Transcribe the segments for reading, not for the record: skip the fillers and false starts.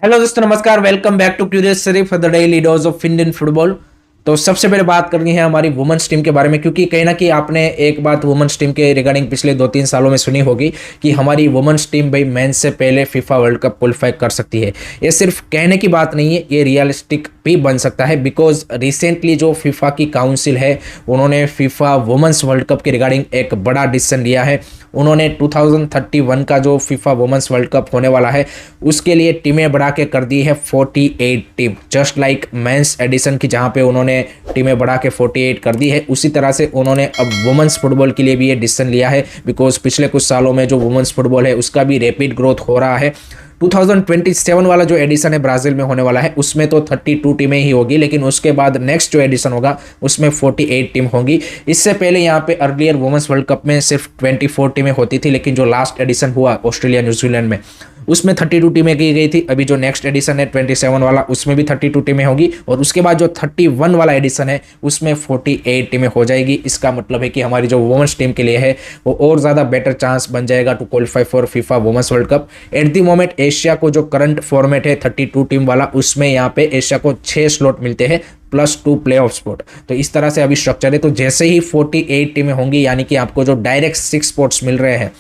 Hello दोस्तों, नमस्कार। Welcome back to curious Sharif the daily dose of Indian football. तो सबसे पहले बात करनी है हमारी वुमेन्स टीम के बारे में, क्योंकि कहीं ना कहीं आपने एक बात वुमेन्स टीम के रिगार्डिंग पिछले 2-3 सालों में सुनी होगी कि हमारी वुमेन्स टीम भाई मेंस से पहले फीफा वर्ल्ड कप क्वालिफाई कर सकती है। ये सिर्फ कहने की बात नहीं है, ये रियलिस्टिक भी बन सकता है। बिकॉज रिसेंटली जो फीफा की काउंसिल है, उन्होंने फीफा वुमेन्स वर्ल्ड कप के रिगार्डिंग एक बड़ा डिसीजन लिया है। उन्होंने 2031 का जो फीफा वुमेन्स वर्ल्ड कप होने वाला है, उसके लिए टीमें बढ़ा के कर दी है 48 team. Just like men's edition की जहां पे उन्होंने टीमें बढ़ा के 48 कर दी है, उसी तरह से उन्होंने अब वुमेन्स फुटबॉल के लिए भी ये डिसीजन लिया है। बिकॉज पिछले कुछ सालों में जो वुमेन्स फुटबॉल है उसका भी रैपिड ग्रोथ हो रहा है। 2027 वाला जो एडिशन है ब्राजील में होने वाला है, उसमें तो 32 टीमें ही होगी, लेकिन उसके बाद नेक्स्ट जो एडिशन होगा उसमें 48 टीम होंगी। इससे पहले यहाँ पे अर्लियर वुमेन्स वर्ल्ड कप में सिर्फ 24 टीमें होती थी, लेकिन जो लास्ट एडिशन हुआ ऑस्ट्रेलिया न्यूजीलैंड में, उसमें 32 टीमें की गई थी। अभी जो नेक्स्ट एडिशन है 27 वाला, उसमें भी 32 टीमें होगी, और उसके बाद जो 31 वाला एडिशन है उसमें 48 टीमें हो जाएगी। इसका मतलब है कि हमारी जो वुमेन्स टीम के लिए है वो और ज़्यादा बेटर चांस बन जाएगा to qualify for FIFA women's world cup. At the moment Asia को जो करंट फॉर्मेट है 32 टीम वाला, उसमें यहाँ पे एशिया को 6 स्लॉट मिलते हैं +2 प्ले ऑफ स्पॉट। तो इस तरह से अभी स्ट्रक्चर है। तो जैसे ही 48 टीमें होंगी, यानी कि आपको जो डायरेक्ट 6 स्पॉट्स मिल रहे हैं,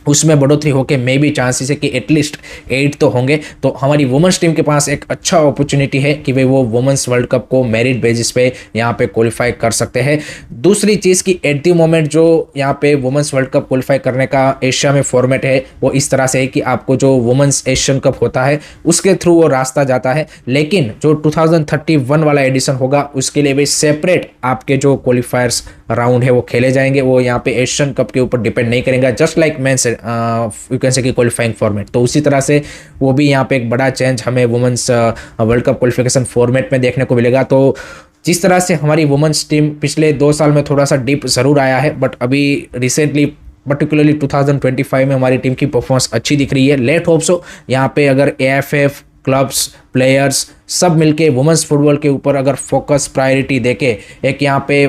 उसमें बढ़ोतरी होकर मे भी चांसेस है कि एटलीस्ट 8 तो होंगे। तो हमारी वुमेन्स टीम के पास एक अच्छा अपॉर्चुनिटी है कि भाई वो वुमेन्स वर्ल्ड कप को मेरिट बेसिस पे यहाँ पे क्वालिफाई कर सकते हैं। दूसरी चीज़ कि एट द मोमेंट जो यहाँ पे वुमेन्स वर्ल्ड कप क्वालिफाई करने का एशिया में फॉर्मेट है, वो इस तरह से है कि आपको जो वुमेन्स एशियन कप होता है उसके थ्रू वो रास्ता जाता है। लेकिन जो 2031 वाला एडिशन होगा, उसके लिए भी सेपरेट आपके जो क्वालिफायर्स राउंड है वो खेले जाएंगे। वो यहाँ पे एशियन कप के ऊपर डिपेंड नहीं करेंगे, just like men's you can say कि क्वालिफाइंग फॉर्मेट। तो उसी तरह से वो भी यहाँ पे एक बड़ा चेंज हमें women's world cup qualification format में देखने को मिलेगा। तो जिस तरह से हमारी वुमेन्स टीम पिछले 2 साल में थोड़ा सा डिप ज़रूर आया है, बट अभी रिसेंटली पर्टिकुलरली 2025 में हमारी टीम की परफॉर्मेंस अच्छी दिख रही है। लेट होप सो यहाँ पे अगर AFF क्लब्स, प्लेयर्स सब मिलके वुमेन्स फुटबॉल के ऊपर अगर फोकस प्रायोरिटी देके एक यहाँ पे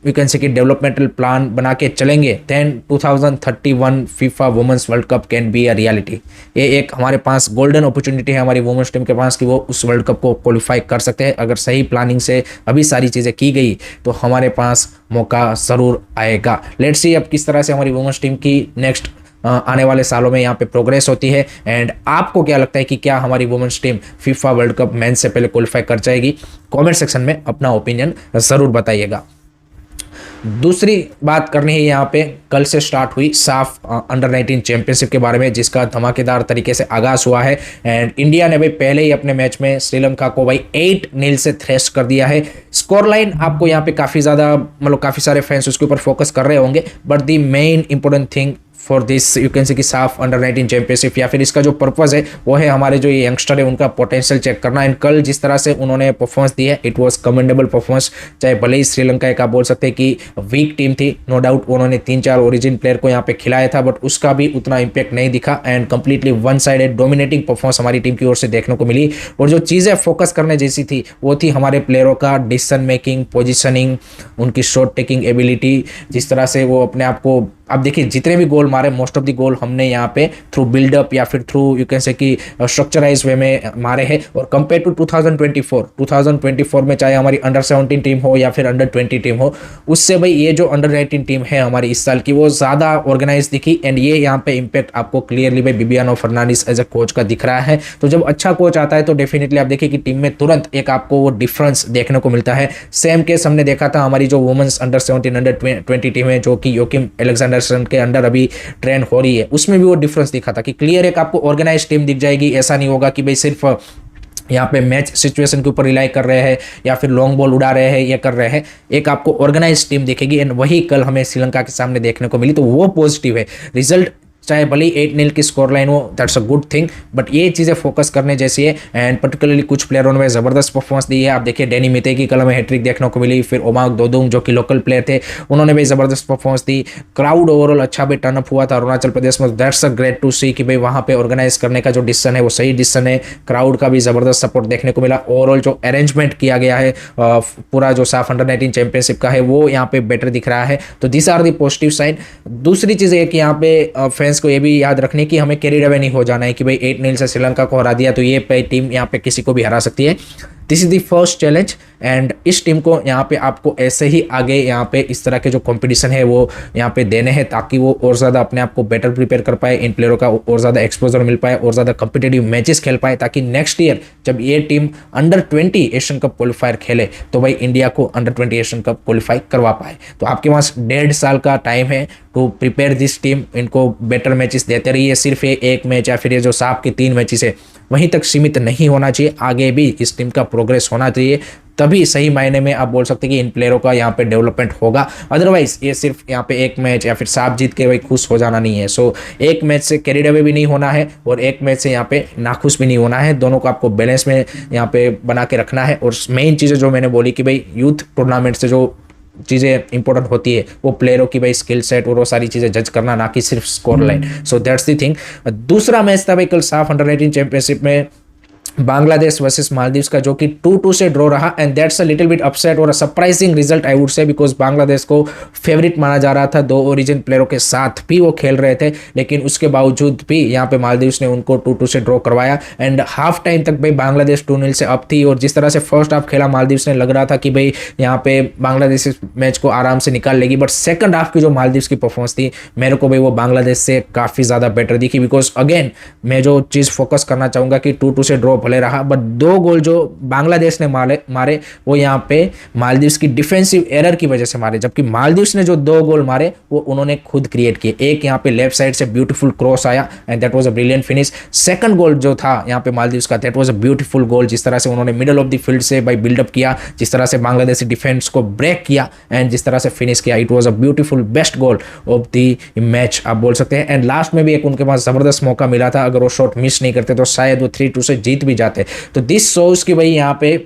वी कैन से कि डेवलपमेंटल प्लान बना के चलेंगे, then 2031 FIFA women's world cup can be a reality. ये एक हमारे पास गोल्डन अपॉर्चुनिटी है हमारी वुमेन्स टीम के पास कि वो उस वर्ल्ड कप को क्वालिफाई कर सकते हैं। अगर सही प्लानिंग से अभी सारी चीज़ें की गई तो हमारे पास मौका ज़रूर आएगा। लेट्स सी अब किस तरह से हमारी वुमेन्स टीम की नेक्स्ट आने वाले सालों में यहाँ पे प्रोग्रेस होती है। एंड आपको क्या लगता है कि क्या हमारी women's team FIFA world cup men's से पहले क्वालिफाई कर जाएगी? कमेंट सेक्शन में अपना ओपिनियन ज़रूर बताइएगा। दूसरी बात करनी है यहाँ पे कल से स्टार्ट हुई साफ अंडर 19 चैंपियनशिप के बारे में, जिसका धमाकेदार तरीके से आगाज हुआ है। एंड इंडिया ने भाई पहले ही अपने मैच में श्रीलंका को भाई 8-0 से थ्रेश कर दिया है। स्कोर लाइन आपको यहाँ पे काफ़ी ज़्यादा मतलब काफ़ी सारे फैंस उसके ऊपर फोकस कर रहे होंगे, but the main important thing for this you can say कि साफ अंडर 19 चैंपियनशिप, या फिर इसका जो पर्पज़ है वो है हमारे जो ये यंगस्टर है उनका पोटेंशियल चेक करना। एंड कल जिस तरह से उन्होंने परफॉर्मेंस दी है, इट वाज कमेंडेबल परफॉर्मेंस। चाहे भले ही श्रीलंका एक आप बोल सकते हैं कि वीक टीम थी, नो डाउट उन्होंने 3-4 ओरिजिन प्लेयर को यहाँ पे खिलाया था, बट उसका भी उतना इंपैक्ट नहीं दिखा। And completely one sided dominating performance हमारी टीम की ओर से देखने को मिली। और जो चीज़ें फोकस करने जैसी थी वो थी हमारे प्लेयरों का डिसीजन मेकिंग, पोजिशनिंग, उनकी शॉट टेकिंग एबिलिटी, जिस तरह से वो अपने आप को, आप देखिए जितने भी गोल मारे, मोस्ट ऑफ द गोल हमने यहाँ पे थ्रू बिल्डअप या फिर थ्रू यू कैन से कि स्ट्रक्चराइज वे में मारे हैं। और कंपेयर टू 2024 में चाहे हमारी अंडर 17 टीम हो या फिर अंडर 20 टीम हो, उससे भाई ये जो अंडर 19 टीम है हमारी इस साल की, वो ज़्यादा ऑर्गेनाइज दिखी। एंड ये यहाँ पे इम्पैक्ट आपको क्लियरली भाई Bibiano Fernandes as a coach का दिख रहा है। तो जब अच्छा कोच आता है तो डेफिनेटली आप देखिए कि टीम में तुरंत एक आपको वो डिफरेंस देखने को मिलता है। सेम केस हमने देखा था हमारी जो वुमेन्स अंडर 17 अंडर 20 टीम है, जो कि योकिम एलेक्जेंडर के अंडर अभी ट्रेन हो रही है, उसमें भी वो डिफरेंस दिखा था कि क्लियर एक आपको ऑर्गेनाइज टीम दिख जाएगी। ऐसा नहीं होगा कि भाई सिर्फ यहाँ पे मैच सिचुएशन के ऊपर रिलाई कर रहे हैं या फिर लॉन्ग बॉल उड़ा रहे हैं, ये कर रहे हैं। एक आपको ऑर्गेनाइज टीम दिखेगी। एंड वही कल हमें श्रीलंका के सामने देखने को मिली, तो वो पॉजिटिव है। रिजल्ट चाहे भले 8-0 की स्कोर लाइन हो, that's a good thing, but ये चीज़ें फोकस करने जैसी है। एंड पर्टिकुलरली कुछ प्लेयरों ने ज़बरदस्त परफॉर्मेंस दी है। आप देखिए डेनी मिते की कल में हैट्रिक देखने को मिली, फिर ओमांग दोदुंग जो कि लोकल प्लेयर थे, उन्होंने भी ज़बरदस्त परफॉर्मेंस दी। क्राउड ओवरऑल अच्छा भी टर्नअप हुआ था अरुणाचल प्रदेश में, दैट्स अ ग्रेट टू सी कि भाई वहाँ पे ऑर्गेनाइज करने का जो डिसीजन है वो सही डिसीजन है। क्राउड का भी ज़बरदस्त सपोर्ट देखने को मिला। ओवरऑल जो अरेंजमेंट किया गया है पूरा जो साफ अंडर 19 चैंपियनशिप का है, वो यहाँ पे बेटर दिख रहा है। तो this are the positive sign. दूसरी चीज़ है कि यहाँ पे फैंस को ये भी याद रखनी कि हमें कैरिड अवे नहीं हो जाना है कि भाई 8-0 से श्रीलंका को हरा दिया तो ये टीम यहाँ पे किसी को भी हरा सकती है। This is the first challenge and इस टीम को यहाँ पे आपको ऐसे ही आगे यहाँ पे इस तरह के जो कंपटीशन है वो यहाँ पे देने हैं ताकि वो और ज़्यादा अपने आप को बेटर प्रिपेयर कर पाए, इन प्लेयरों का और ज़्यादा एक्सपोजर मिल पाए और ज़्यादा कॉम्पिटिटिव मैचेस खेल पाए, ताकि नेक्स्ट ईयर जब ये टीम अंडर-20 एशियन कप क्वालिफायर खेले तो भाई इंडिया को अंडर-20 एशियन कप क्वालिफाई करवा पाए। तो आपके पास 1.5 साल का टाइम है टू प्रिपेयर दिस टीम। इनको बेटर मैचेस देते रहिए, सिर्फ ये एक मैच या फिर ये जो साफ के 3 मैचेस है वहीं तक सीमित नहीं होना चाहिए, आगे भी इस टीम का प्रोग्रेस होना चाहिए, तभी सही मायने में आप बोल सकते हैं कि इन प्लेयरों का यहाँ पे डेवलपमेंट होगा। अदरवाइज ये सिर्फ यहाँ पे एक मैच या फिर साफ जीत के भाई खुश हो जाना नहीं है। सो एक मैच से कैरिड अवे भी नहीं होना है और एक मैच से यहाँ पे नाखुश भी नहीं होना है, दोनों को आपको बैलेंस में यहाँ पे बना के रखना है। और मेन चीज़ें जो मैंने बोली कि भाई यूथ टूर्नामेंट से जो चीज़ें इंपॉर्टेंट होती है वो प्लेयरों की भाई स्किल सेट और वो सारी चीज़ें जज करना, ना कि सिर्फ score line. So that's the thing. दूसरा मैच था भाई कल साफ अंडर-18 चैंपियनशिप में बांग्लादेश वर्सेस मालदीव्स का, जो कि 2-2 से ड्रॉ रहा and that's a little bit upset और a surprising result I would say, because Bangladesh को फेवरेट माना जा रहा था, 2 ओरिजिन प्लेयरों के साथ भी वो खेल रहे थे, लेकिन उसके बावजूद भी यहाँ पे मालदीव्स ने उनको 2-2 से ड्रॉ करवाया एंड हाफ टाइम तक भाई बांग्लादेश 2-0 से अप थी। और जिस तरह से फर्स्ट हाफ खेला मालदीव्स ने, लग रहा था कि भाई यहाँ पे बांग्लादेश इस मैच को आराम से निकाल लेगी, बट सेकंड हाफ की जो मालदीव्स की परफॉर्मेंस थी मेरे को भाई वो बांग्लादेश से काफ़ी ज़्यादा बेटर दिखी। बिकॉज अगेन मैं जो चीज़ फोकस करना चाहूँगा कि 2-2 से ड्रॉ भले रहा, बट 2 गोल जो बांग्लादेश ने मारे वो यहाँ पे मालदीव्स की डिफेंसिव एरर की वजह से मारे, जबकि मालदीव्स ने जो 2 गोल मारे वो उन्होंने खुद क्रिएट किए। एक यहाँ पे लेफ्ट साइड से ब्यूटीफुल क्रॉस आया and that was a brilliant finish. Second goal जो था यहाँ पे मालदीव्स का, that was a beautiful goal, जिस तरह से उन्होंने मिडल ऑफ द फील्ड से भाई बिल्डअप किया, जिस तरह से बांग्लादेशी डिफेंस को ब्रेक किया एंड जिस तरह से फिनिश किया, it was a beautiful best goal of the match आप बोल सकते हैं। एंड लास्ट में भी एक उनके पास जबरदस्त मौका मिला था, अगर वो शॉट मिस नहीं करते तो शायद वो 3-2 से जीत भी जाते। तो दिस शोज कि भाई यहाँ पे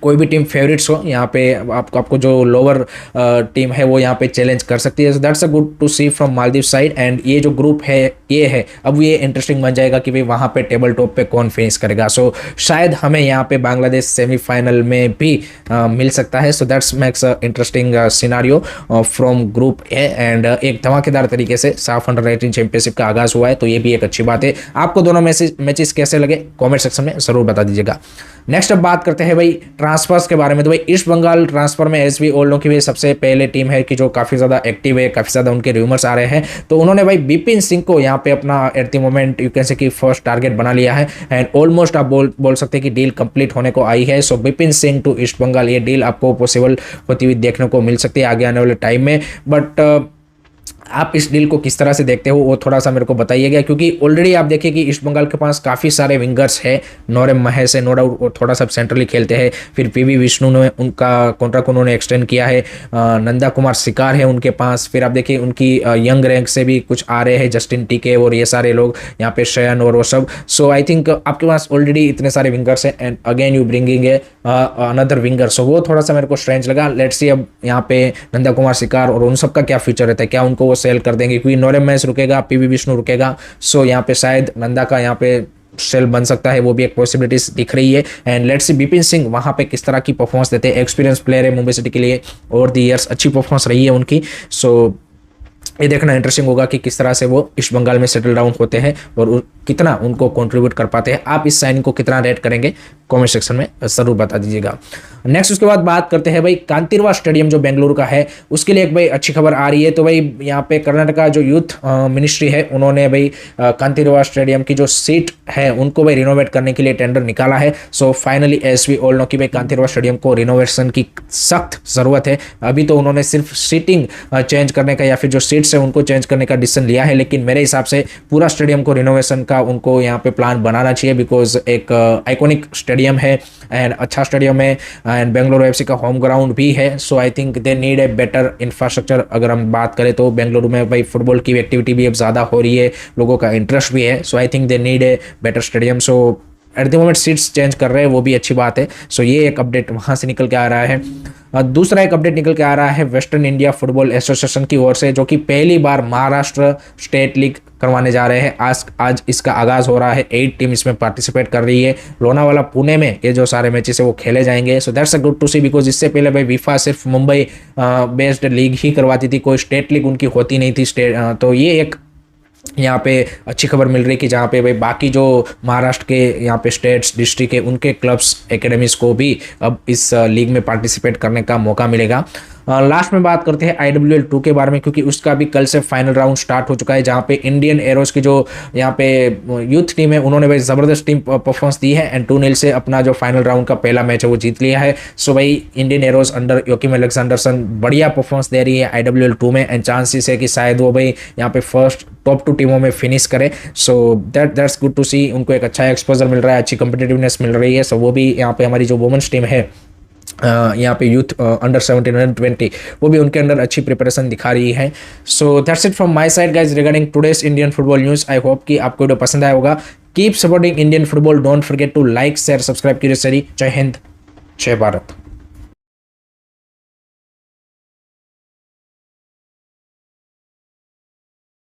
कोई भी टीम फेवरेट्स हो, यहाँ पे आपको जो लोअर टीम है वो यहाँ पे चैलेंज कर सकती है। So that's a good to see from Maldives side. And ये जो ग्रुप है ये है, अब ये इंटरेस्टिंग बन जाएगा कि भाई वहाँ पे टेबल टॉप पे कौन फिनिश करेगा। सो शायद हमें यहाँ पे बांग्लादेश सेमीफाइनल में भी मिल सकता है। So that's makes a interesting scenario from group A. And एक धमाकेदार तरीके से साफ अंडर-18 चैंपियनशिप का आगाज हुआ है, तो ये भी एक अच्छी बात है। आपको दोनों मैचेस कैसे लगे कॉमेंट सेक्शन में जरूर बता दीजिएगा। नेक्स्ट अब बात करते हैं भाई ट्रांसफर्स के बारे में। तो भाई ईस्ट बंगाल ट्रांसफर में एसवी ओल्डो की भी सबसे पहले टीम है कि जो काफ़ी ज़्यादा एक्टिव है, काफ़ी ज़्यादा उनके रूमर्स आ रहे हैं। तो उन्होंने भाई बिपिन सिंह को यहाँ पे अपना eight the moment you can say कि फर्स्ट टारगेट बना लिया है एंड ऑलमोस्ट आप बोल सकते हैं कि डील कंप्लीट होने को आई है। सो बिपिन सिंह टू ईस्ट बंगाल, ये डील आपको पॉसिबल होती हुई देखने को मिल सकती है आगे आने वाले टाइम में। बट आप इस डील को किस तरह से देखते हो वो थोड़ा सा मेरे को बताइएगा, क्योंकि ऑलरेडी आप देखिए कि ईस्ट बंगाल के पास काफ़ी सारे विंगर्स है। नोरेम महेश है, नो डाउट वो थोड़ा सा सेंट्रली खेलते हैं। फिर पीवी विष्णु ने उनका कॉन्ट्रैक्ट उन्होंने एक्सटेंड किया है। नंदा कुमार सिकार है उनके पास। फिर आप देखिए उनकी यंग रैंक से भी कुछ आ रहे हैं, जस्टिन टीके और ये सारे लोग यहाँ पे, शयन और वो सब। सो आई थिंक आपके पास ऑलरेडी इतने सारे विंगर्स हैं and again you bringing a another winger, so वो थोड़ा सा मेरे को स्ट्रेंज लगा। लेट्स सी अब यहाँ पे नंदा कुमार सिकार और उन सब का क्या फ्यूचर रहता है, क्या उनको वो सेल कर देंगे, क्योंकि नोरेम मैच रुकेगा, पीवी विष्णु रुकेगा। सो यहाँ पे शायद नंदा का यहाँ पे सेल बन सकता है, वो भी एक पॉसिबिलिटीज दिख रही है। And let's see Bipin Singh वहाँ पे किस तरह की परफॉर्मेंस देते हैं। एक्सपीरियंस प्लेयर है मुंबई सिटी के लिए, ओवर द ईयर्स अच्छी परफॉर्मेंस रही है उनकी। सो ये देखना इंटरेस्टिंग होगा कि किस तरह से वो ईस्ट बंगाल में सेटल डाउन होते हैं और कितना उनको कंट्रीब्यूट कर पाते हैं। आप इस साइनिंग को कितना रेट करेंगे कमेंट सेक्शन में जरूर बता दीजिएगा। नेक्स्ट उसके बाद बात करते हैं भाई कांतिरवा स्टेडियम जो बेंगलुरु का है, उसके लिए एक भाई अच्छी खबर आ रही है। तो भाई यहाँ पे कर्नाटका जो यूथ मिनिस्ट्री है उन्होंने भाई कांतिरवा स्टेडियम की जो सीट है उनको भाई रिनोवेट करने के लिए टेंडर निकाला है। So finally S V all know कि भाई कांतिरवा स्टेडियम को रिनोवेशन की सख्त ज़रूरत है। अभी तो उन्होंने सिर्फ सीटिंग चेंज करने का या फिर जो सीट्स है उनको चेंज करने का डिसीजन लिया है, लेकिन मेरे हिसाब से पूरा स्टेडियम को रिनोवेशन का उनको यहाँ पे प्लान बनाना चाहिए। बिकॉज एक आइकॉनिक स्टेडियम है एंड अच्छा स्टेडियम है एंड बेंगलुरु एफसी का होम ग्राउंड भी है। So I think they need a better infrastructure. अगर हम बात करें तो बेंगलुरु में भाई फुटबॉल की एक्टिविटी भी अब ज़्यादा हो रही है, लोगों का इंटरेस्ट भी है। So I think they need a better stadium. So at the moment seats change कर रहे हैं, वो भी अच्छी बात है। सो ये एक अपडेट वहाँ से निकल के आ रहा है। दूसरा एक अपडेट निकल के आ रहा है वेस्टर्न इंडिया फुटबॉल एसोसिएशन की ओर से, जो कि पहली बार महाराष्ट्र स्टेट लीग करवाने जा रहे हैं। आज इसका आगाज हो रहा है। 8 टीम इसमें पार्टिसिपेट कर रही है। लोनावाला पुणे में ये जो सारे मैचेस है वो खेले जाएंगे। So that's a good to see, because इससे पहले भाई विफा सिर्फ मुंबई बेस्ड लीग ही करवाती थी, कोई स्टेट लीग उनकी होती नहीं थी। तो ये एक यहाँ पे अच्छी खबर मिल रही है कि जहाँ पे भाई बाकी जो महाराष्ट्र के यहाँ पे स्टेट्स डिस्ट्रिक्ट है उनके क्लब्स एकेडमीज को भी अब इस लीग में पार्टिसिपेट करने का मौका मिलेगा। लास्ट में बात करते हैं IWL 2 के बारे में, क्योंकि उसका भी कल से फाइनल राउंड स्टार्ट हो चुका है, जहाँ पे इंडियन एरोज की जो यहाँ पे यूथ टीम है उन्होंने भाई ज़बरदस्त टीम परफॉर्मेंस दी है एंड 2-0 से अपना जो फाइनल राउंड का पहला मैच है वो जीत लिया है। सो भाई इंडियन एरोज अंडर योकिम अलेक्जेंडरसन बढ़िया परफॉर्मेंस दे रही है IWL 2 में एंड चांसेस है कि शायद वो भाई यहाँ पे फर्स्ट टॉप 2 टीमों में फिनिश करे। सो दैट्स गुड टू सी, उनको एक अच्छा एक्सपोजर मिल रहा है, अच्छी कंपिटेटिवनेस मिल रही है। सो वो भी यहाँ पे हमारी जो वुमेन्स टीम है यहाँ पे यूथ अंडर 17 अंडर 20 वो भी उनके अंदर अच्छी प्रिपरेशन दिखा रही है। So that's it from my side guys regarding today's Indian football news. I hope कि आपको वीडियो पसंद आया होगा। Keep supporting Indian football, don't forget to like share subscribe curious study. जय हिंद, जय भारत।